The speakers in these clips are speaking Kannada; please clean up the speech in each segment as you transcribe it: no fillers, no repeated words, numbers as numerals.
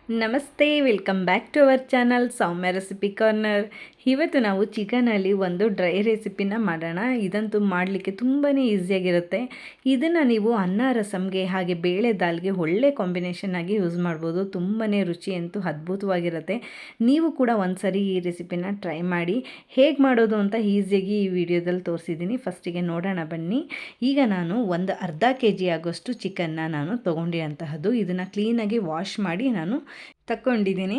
ನಮಸ್ತೆ, welcome back to our channel Soumya recipe corner. ಇವತ್ತು ನಾವು ಚಿಕನಲ್ಲಿ ಒಂದು ಡ್ರೈ ರೆಸಿಪಿನ ಮಾಡೋಣ. ಇದಂತೂ ಮಾಡಲಿಕ್ಕೆ ತುಂಬಾ ಈಸಿಯಾಗಿರುತ್ತೆ. ಇದನ್ನು ನೀವು ಅನ್ನ ರಸಮ್ಗೆ ಹಾಗೆ ಬೇಳೆ ದಾಲ್ಗೆ ಒಳ್ಳೆ ಕಾಂಬಿನೇಷನ್ ಆಗಿ ಯೂಸ್ ಮಾಡ್ಬೋದು. ತುಂಬಾ ರುಚಿ ಅಂತೂ ಅದ್ಭುತವಾಗಿರುತ್ತೆ. ನೀವು ಕೂಡ ಒಂದ್ಸರಿ ಈ ರೆಸಿಪಿನ ಟ್ರೈ ಮಾಡಿ. ಹೇಗೆ ಮಾಡೋದು ಅಂತ ಈಸಿಯಾಗಿ ಈ ವಿಡಿಯೋದಲ್ಲಿ ತೋರಿಸಿದ್ದೀನಿ. ಫಸ್ಟಿಗೆ ನೋಡೋಣ ಬನ್ನಿ. ಈಗ ನಾನು ಒಂದು ಅರ್ಧ kg ಆಗೋಷ್ಟು ಚಿಕನ್ನ ನಾನು ತೊಗೊಂಡಿರೋಂತಹದ್ದು. ಇದನ್ನು ಕ್ಲೀನಾಗಿ ವಾಶ್ ಮಾಡಿ ನಾನು ತಗೊಂಡಿದ್ದೀನಿ.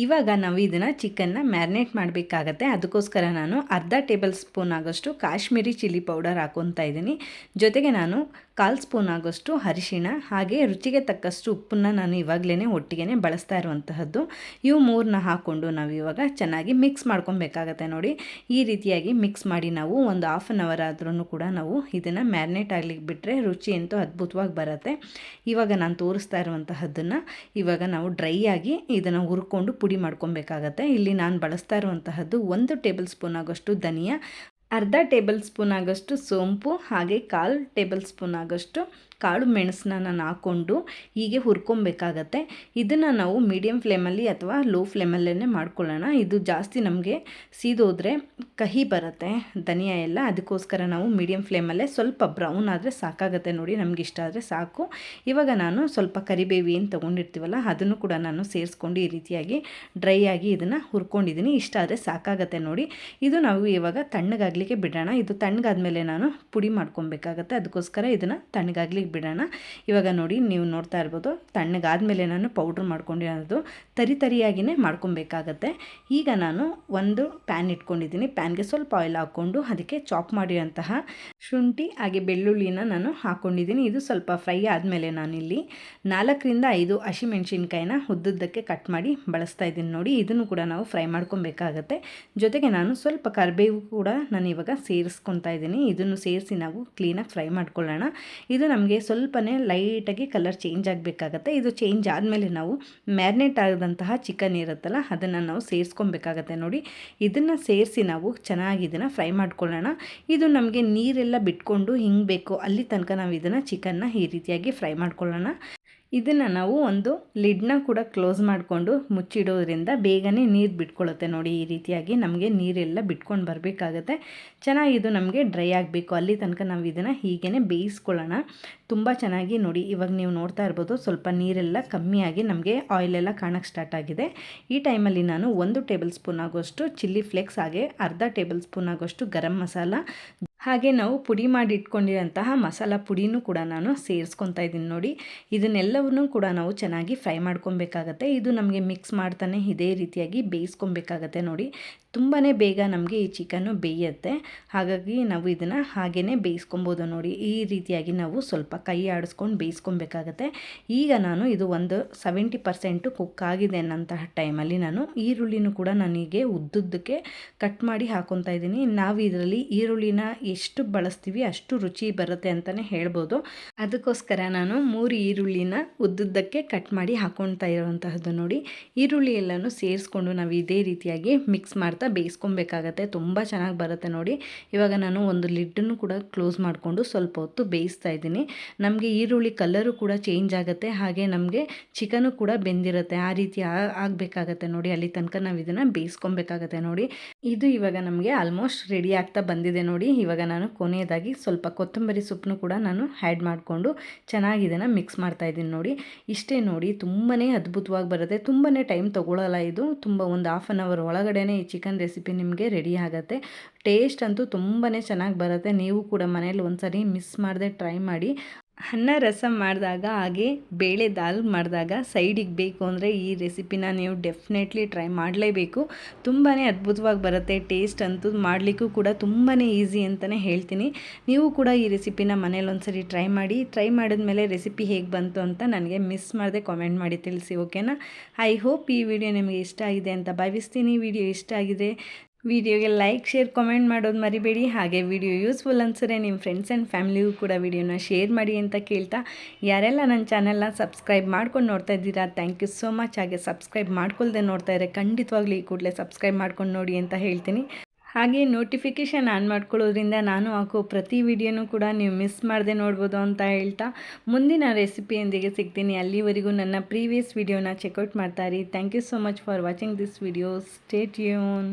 ಇವಾಗ ನಾವು ಇದನ್ನು ಚಿಕನ್ನ ಮ್ಯಾರಿನೇಟ್ ಮಾಡಬೇಕಾಗತ್ತೆ. ಅದಕ್ಕೋಸ್ಕರ ನಾನು ಅರ್ಧ ಟೇಬಲ್ ಸ್ಪೂನ್ ಆಗೋಷ್ಟು ಕಾಶ್ಮೀರಿ ಚಿಲ್ಲಿ ಪೌಡರ್ ಹಾಕ್ಕೊತಾ ಇದ್ದೀನಿ. ಜೊತೆಗೆ ನಾನು 1/4 ಸ್ಪೂನ್ ಆಗೋಷ್ಟು ಅರಿಶಿಣ ಹಾಗೆ ರುಚಿಗೆ ತಕ್ಕಷ್ಟು ಉಪ್ಪನ್ನು ನಾನು ಇವಾಗಲೇ ಒಟ್ಟಿಗೆ ಬಳಸ್ತಾ ಇರುವಂತಹದ್ದು. ಇವು ಮೂರನ್ನ ಹಾಕ್ಕೊಂಡು ನಾವು ಇವಾಗ ಚೆನ್ನಾಗಿ ಮಿಕ್ಸ್ ಮಾಡ್ಕೊಬೇಕಾಗತ್ತೆ. ನೋಡಿ, ಈ ರೀತಿಯಾಗಿ ಮಿಕ್ಸ್ ಮಾಡಿ ನಾವು ಒಂದು ಹಾಫ್ ಆನ್ ಅವರ್ ಆದ್ರೂ ಕೂಡ ನಾವು ಇದನ್ನು ಮ್ಯಾರಿನೇಟ್ ಆಗ್ಲಿಕ್ಕೆ ಬಿಟ್ಟರೆ ರುಚಿ ಅಂತೂ ಅದ್ಭುತವಾಗಿ ಬರುತ್ತೆ. ಇವಾಗ ನಾನು ತೋರಿಸ್ತಾ ಇರುವಂತಹದ್ದನ್ನು ಇವಾಗ ನಾವು ಡ್ರೈ ಆಗಿ ಇದನ್ನು ಹುರ್ಕೊಂಡು ಪುಡಿ ಮಾಡ್ಕೊಬೇಕಾಗತ್ತೆ. ಇಲ್ಲಿ ನಾನು ಬಳಸ್ತಾ ಇರುವಂತಹದ್ದು 1 ಟೇಬಲ್ ಸ್ಪೂನ್ ಆಗೋಷ್ಟು ಧನಿಯಾ, ಅರ್ಧ ಟೇಬಲ್ ಸ್ಪೂನ್ ಆಗೋಷ್ಟು ಸೋಂಪು ಹಾಗೆ 1/4 ಟೇಬಲ್ ಸ್ಪೂನ್ ಆಗೋಷ್ಟು ಕಾಳು ಮೆಣಸನ್ನ ನಾನು ಹಾಕ್ಕೊಂಡು ಹೀಗೆ ಹುರ್ಕೊಬೇಕಾಗತ್ತೆ. ಇದನ್ನು ನಾವು ಮೀಡಿಯಮ್ ಫ್ಲೇಮಲ್ಲಿ ಅಥವಾ ಲೋ ಫ್ಲೇಮಲ್ಲೇ ಮಾಡ್ಕೊಳ್ಳೋಣ. ಇದು ಜಾಸ್ತಿ ನಮಗೆ ಸೀದೋದ್ರೆ ಕಹಿ ಬರುತ್ತೆ ಧನಿಯಾ ಎಲ್ಲ. ಅದಕ್ಕೋಸ್ಕರ ನಾವು ಮೀಡಿಯಮ್ ಫ್ಲೇಮಲ್ಲೇ ಸ್ವಲ್ಪ ಬ್ರೌನ್ ಆದರೆ ಸಾಕಾಗುತ್ತೆ. ನೋಡಿ, ನಮ್ಗೆ ಇಷ್ಟ ಆದರೆ ಸಾಕು. ಇವಾಗ ನಾನು ಸ್ವಲ್ಪ ಕರಿಬೇವು ಏನು ತೊಗೊಂಡಿರ್ತೀವಲ್ಲ ಅದನ್ನು ಕೂಡ ನಾನು ಸೇರಿಸ್ಕೊಂಡು ಈ ರೀತಿಯಾಗಿ ಡ್ರೈ ಆಗಿ ಇದನ್ನು ಹುರ್ಕೊಂಡಿದ್ದೀನಿ. ಇಷ್ಟ ಆದರೆ ಸಾಕಾಗುತ್ತೆ. ನೋಡಿ, ಇದು ನಾವು ಇವಾಗ ತಣ್ಣಗಾಗಲಿಕ್ಕೆ ಬಿಡೋಣ. ಇದು ತಣ್ಣಗಾದ್ಮೇಲೆ ನಾನು ಪುಡಿ ಮಾಡ್ಕೊಬೇಕಾಗತ್ತೆ. ಅದಕ್ಕೋಸ್ಕರ ಇದನ್ನು ತಣ್ಣಗಾಗ್ಲಿಕ್ಕೆ ಬಿಡೋಣ. ಇವಾಗ ನೋಡಿ, ನೀವು ನೋಡ್ತಾ ಇರ್ಬೋದು, ತಣ್ಣಗಾದ್ಮೇಲೆ ನಾನು ಪೌಡ್ರ್ ಮಾಡ್ಕೊಂಡಿರೋದು ತರಿಯಾಗಿಯೇ ಮಾಡ್ಕೊಬೇಕಾಗತ್ತೆ. ಈಗ ನಾನು ಒಂದು ಪ್ಯಾನ್ ಇಟ್ಕೊಂಡಿದ್ದೀನಿ. ಪ್ಯಾನ್ಗೆ ಸ್ವಲ್ಪ ಆಯಿಲ್ ಹಾಕ್ಕೊಂಡು ಅದಕ್ಕೆ ಚಾಪ್ ಮಾಡಿರೋಂತಹ ಶುಂಠಿ ಹಾಗೆ ಬೆಳ್ಳುಳ್ಳಿನ ನಾನು ಹಾಕ್ಕೊಂಡಿದ್ದೀನಿ. ಇದು ಸ್ವಲ್ಪ ಫ್ರೈ ಆದಮೇಲೆ ನಾನಿಲ್ಲಿ 4ರಿಂದ 5 ಹಸಿಮೆಣ್ಸಿನ್ಕಾಯಿನ ಉದ್ದುದ್ದಕ್ಕೆ ಕಟ್ ಮಾಡಿ ಬಳಸ್ತಾ ಇದ್ದೀನಿ. ನೋಡಿ, ಇದನ್ನು ಕೂಡ ನಾವು ಫ್ರೈ ಮಾಡ್ಕೊಬೇಕಾಗತ್ತೆ. ಜೊತೆಗೆ ನಾನು ಸ್ವಲ್ಪ ಕರಿಬೇವು ಕೂಡ ನಾನು ಇವಾಗ ಸೇರಿಸ್ಕೊತಾ ಇದ್ದೀನಿ. ಇದನ್ನು ಸೇರಿಸಿ ನಾವು ಕ್ಲೀನಾಗಿ ಫ್ರೈ ಮಾಡ್ಕೊಳ್ಳೋಣ. ಇದು ನಮಗೆ ಸ್ವಲ್ಪನೇ ಲೈಟಾಗಿ ಕಲರ್ ಚೇಂಜ್ ಆಗಬೇಕಾಗತ್ತೆ. ಇದು ಚೇಂಜ್ ಆದಮೇಲೆ ನಾವು ಮ್ಯಾರಿನೇಟ್ ಆದಂತಹ ಚಿಕನ್ ಇರುತ್ತಲ್ಲ ಅದನ್ನು ನಾವು ಸೇರಿಸ್ಕೊಬೇಕಾಗತ್ತೆ. ನೋಡಿ, ಇದನ್ನು ಸೇರಿಸಿ ನಾವು ಚೆನ್ನಾಗಿ ಇದನ್ನು ಫ್ರೈ ಮಾಡ್ಕೊಳ್ಳೋಣ. ಇದು ನಮಗೆ ನೀರೆಲ್ಲ ಬಿಟ್ಕೊಂಡು ಹಿಂಗೆ ಬೇಕು ಅಲ್ಲಿ ತನಕ ನಾವು ಇದನ್ನು ಚಿಕನ್ನ ಈ ರೀತಿಯಾಗಿ ಫ್ರೈ ಮಾಡ್ಕೊಳ್ಳೋಣ. ಇದನ್ನು ನಾವು ಒಂದು ಲಿಡ್ನ ಕೂಡ ಕ್ಲೋಸ್ ಮಾಡಿಕೊಂಡು ಮುಚ್ಚಿಡೋದ್ರಿಂದ ಬೇಗನೆ ನೀರು ಬಿಟ್ಕೊಳ್ಳುತ್ತೆ. ನೋಡಿ, ಈ ರೀತಿಯಾಗಿ ನಮಗೆ ನೀರೆಲ್ಲ ಬಿಟ್ಕೊಂಡು ಬರಬೇಕಾಗತ್ತೆ. ಚೆನ್ನಾಗಿ ಇದು ನಮಗೆ ಡ್ರೈ ಆಗಬೇಕು. ಅಲ್ಲಿ ತನಕ ನಾವು ಇದನ್ನು ಹೀಗೇ ಬೇಯಿಸ್ಕೊಳ್ಳೋಣ. ತುಂಬ ಚೆನ್ನಾಗಿ ನೋಡಿ, ಇವಾಗ ನೀವು ನೋಡ್ತಾ ಇರ್ಬೋದು, ಸ್ವಲ್ಪ ನೀರೆಲ್ಲ ಕಮ್ಮಿಯಾಗಿ ನಮಗೆ ಆಯಿಲೆಲ್ಲ ಕಾಣೋಕ್ಕೆ ಸ್ಟಾರ್ಟ್ ಆಗಿದೆ. ಈ ಟೈಮಲ್ಲಿ ನಾನು 1 ಟೇಬಲ್ ಸ್ಪೂನ್ ಆಗೋಷ್ಟು ಚಿಲ್ಲಿ ಫ್ಲೇಕ್ಸ್ ಹಾಗೆ ಅರ್ಧ ಟೇಬಲ್ ಸ್ಪೂನ್ ಆಗೋಷ್ಟು ಗರಂ ಮಸಾಲ ಹಾಗೆ ನಾವು ಪುಡಿ ಮಾಡಿ ಇಟ್ಕೊಂಡಿರೋಂತಹ ಮಸಾಲ ಪುಡಿನೂ ಕೂಡ ನಾನು ಸೇರಿಸ್ಕೊತಾ ಇದ್ದೀನಿ. ನೋಡಿ, ಇದನ್ನೆಲ್ಲವನ್ನೂ ಕೂಡ ನಾವು ಚೆನ್ನಾಗಿ ಫ್ರೈ ಮಾಡ್ಕೊಬೇಕಾಗತ್ತೆ. ಇದು ನಮಗೆ ಮಿಕ್ಸ್ ಮಾಡ್ತಾನೆ ಇದೇ ರೀತಿಯಾಗಿ ಬೇಯಿಸ್ಕೊಬೇಕಾಗತ್ತೆ. ನೋಡಿ, ತುಂಬಾ ಬೇಗ ನಮಗೆ ಈ ಚಿಕನ್ನು ಬೇಯುತ್ತೆ. ಹಾಗಾಗಿ ನಾವು ಇದನ್ನು ಹಾಗೇ ಬೇಯಿಸ್ಕೊಬೋದು. ನೋಡಿ, ಈ ರೀತಿಯಾಗಿ ನಾವು ಸ್ವಲ್ಪ ಕೈ ಆಡಿಸ್ಕೊಂಡು ಬೇಯಿಸ್ಕೊಬೇಕಾಗತ್ತೆ. ಈಗ ನಾನು ಇದು ಒಂದು 70% ಕುಕ್ ಆಗಿದೆ ಅನ್ನೋಂತಹ ಟೈಮಲ್ಲಿ ನಾನು ಈರುಳ್ಳಿನೂ ಕೂಡ ನನಗೆ ಉದ್ದುದ್ದಕ್ಕೆ ಕಟ್ ಮಾಡಿ ಹಾಕ್ಕೊತಾ ಇದ್ದೀನಿ. ನಾವು ಇದರಲ್ಲಿ ಈರುಳ್ಳಿನ ಎಷ್ಟು ಬಳಸ್ತೀವಿ ಅಷ್ಟು ರುಚಿ ಬರುತ್ತೆ ಅಂತಲೇ ಹೇಳ್ಬೋದು. ಅದಕ್ಕೋಸ್ಕರ ನಾನು 3 ಈರುಳ್ಳಿನ ಉದ್ದುದ್ದಕ್ಕೆ ಕಟ್ ಮಾಡಿ ಹಾಕ್ಕೊಳ್ತಾ ಇರುವಂತಹದ್ದು. ನೋಡಿ, ಈರುಳ್ಳಿ ಎಲ್ಲನೂ ಸೇರಿಸ್ಕೊಂಡು ನಾವು ಇದೇ ರೀತಿಯಾಗಿ ಮಿಕ್ಸ್ ಮಾಡ್ತಾ ಬೇಯಿಸ್ಕೊಬೇಕಾಗತ್ತೆ. ತುಂಬ ಚೆನ್ನಾಗಿ ಬರುತ್ತೆ. ನೋಡಿ, ಇವಾಗ ನಾನು ಒಂದು ಲಿಡ್ಡನ್ನು ಕೂಡ ಕ್ಲೋಸ್ ಮಾಡಿಕೊಂಡು ಸ್ವಲ್ಪ ಹೊತ್ತು ಬೇಯಿಸ್ತಾ ಇದ್ದೀನಿ. ನಮಗೆ ಈರುಳ್ಳಿ ಕಲರು ಕೂಡ ಚೇಂಜ್ ಆಗುತ್ತೆ, ಹಾಗೆ ನಮಗೆ ಚಿಕನು ಕೂಡ ಬೆಂದಿರುತ್ತೆ. ಆ ರೀತಿ ಆಗಬೇಕಾಗತ್ತೆ. ನೋಡಿ, ಅಲ್ಲಿ ತನಕ ನಾವು ಇದನ್ನು ಬೇಯಿಸ್ಕೊಬೇಕಾಗತ್ತೆ. ನೋಡಿ, ಇದು ಇವಾಗ ನಮಗೆ ಆಲ್ಮೋಸ್ಟ್ ರೆಡಿ ಆಗ್ತಾ ಬಂದಿದೆ. ನೋಡಿ, ಇವಾಗ ನಾನು ಕೊನೆಯದಾಗಿ ಸ್ವಲ್ಪ ಕೊತ್ತಂಬರಿ ಸೊಪ್ಪನ್ನು ಕೂಡ ನಾನು ಆ್ಯಡ್ ಮಾಡಿಕೊಂಡು ಚೆನ್ನಾಗಿ ಇದನ್ನು ಮಿಕ್ಸ್ ಮಾಡ್ತಾ ಇದ್ದೀನಿ. ನೋಡಿ, ಇಷ್ಟೇ. ನೋಡಿ, ತುಂಬಾ ಅದ್ಭುತವಾಗಿ ಬರುತ್ತೆ. ತುಂಬಾ ಟೈಮ್ ತೊಗೊಳ್ಳಲ್ಲ. ಇದು ತುಂಬ ಒಂದು ಹಾಫ್ ಆನ್ ಅವರ್ ಒಳಗಡೆ ಈ ಚಿಕನ್ ರೆಸಿಪಿ ನಿಮಗೆ ರೆಡಿ ಆಗುತ್ತೆ. ಟೇಸ್ಟ್ ಅಂತೂ ತುಂಬಾ ಚೆನ್ನಾಗಿ ಬರುತ್ತೆ. ನೀವು ಕೂಡ ಮನೇಲಿ ಒಂದ್ಸರಿ ಮಿಸ್ ಮಾಡದೆ ಟ್ರೈ ಮಾಡಿ. ಅನ್ನ ರಸಮ್ ಮಾಡಿದಾಗ ಹಾಗೆ ಬೇಳೆ ದಾಲ್ ಮಾಡಿದಾಗ ಸೈಡಿಗೆ ಬೇಕು ಅಂದರೆ ಈ ರೆಸಿಪಿನ ನೀವು ಡೆಫಿನೆಟ್ಲಿ ಟ್ರೈ ಮಾಡಲೇಬೇಕು. ತುಂಬಾ ಅದ್ಭುತವಾಗಿ ಬರುತ್ತೆ. ಟೇಸ್ಟ್ ಅಂತೂ ಮಾಡಲಿಕ್ಕೂ ಕೂಡ ತುಂಬಾ ಈಸಿ ಅಂತಲೇ ಹೇಳ್ತೀನಿ. ನೀವು ಕೂಡ ಈ ರೆಸಿಪಿನ ಮನೇಲಿ ಒಂದ್ಸರಿ ಟ್ರೈ ಮಾಡಿ. ಟ್ರೈ ಮಾಡಿದ್ಮೇಲೆ ರೆಸಿಪಿ ಹೇಗೆ ಬಂತು ಅಂತ ನನಗೆ ಮಿಸ್ ಮಾಡದೆ ಕಾಮೆಂಟ್ ಮಾಡಿ ತಿಳಿಸಿ, ಓಕೆನಾ? ಐ ಹೋಪ್ ಈ ವಿಡಿಯೋ ನಿಮಗೆ ಇಷ್ಟ ಆಗಿದೆ ಅಂತ ಭಾವಿಸ್ತೀನಿ. ವಿಡಿಯೋ ಇಷ್ಟ ಆಗಿದೆ ವಿಡಿಯೋಗೆ ಲೈಕ್, ಶೇರ್, ಕಾಮೆಂಟ್ ಮಾಡೋದು ಮರಿಬೇಡಿ. ಹಾಗೆ ವಿಡಿಯೋ ಯೂಸ್ಫುಲ್ ಅನ್ಸಿದ್ರೆ ನಿಮ್ಮ ಫ್ರೆಂಡ್ಸ್ ಆ್ಯಂಡ್ ಫ್ಯಾಮಿಲಿಗೂ ಕೂಡ ವಿಡಿಯೋನ ಶೇರ್ ಮಾಡಿ ಅಂತ ಕೇಳ್ತಾ, ಯಾರೆಲ್ಲ ನನ್ನ ಚಾನೆಲ್ನ ಸಬ್ಸ್ಕ್ರೈಬ್ ಮಾಡ್ಕೊಂಡು ನೋಡ್ತಾ ಇದ್ದೀರಾ, ಥ್ಯಾಂಕ್ ಯು ಸೋ ಮಚ್. ಹಾಗೆ ಸಬ್ಸ್ಕ್ರೈಬ್ ಮಾಡ್ಕೊಳ್ದೆ ನೋಡ್ತಾ ಇದ್ದರೆ ಖಂಡಿತವಾಗ್ಲೂ ಈ ಕೂಡಲೇ ಸಬ್ಸ್ಕ್ರೈಬ್ ಮಾಡ್ಕೊಂಡು ನೋಡಿ ಅಂತ ಹೇಳ್ತೀನಿ. ಹಾಗೆ ನೋಟಿಫಿಕೇಷನ್ ಆನ್ ಮಾಡ್ಕೊಳ್ಳೋದ್ರಿಂದ ನಾನು ಹಾಕೋ ಪ್ರತಿ ವಿಡಿಯೋನೂ ಕೂಡ ನೀವು ಮಿಸ್ ಮಾಡದೆ ನೋಡ್ಬೋದು ಅಂತ ಹೇಳ್ತಾ ಮುಂದಿನ ರೆಸಿಪಿಯೊಂದಿಗೆ ಸಿಗ್ತೀನಿ. ಅಲ್ಲಿವರೆಗೂ ನನ್ನ ಪ್ರೀವಿಯಸ್ ವಿಡಿಯೋನ ಚೆಕ್ಔಟ್ ಮಾಡ್ತಾ ಇರಿ. Thank you so much for watching this video. Stay tune.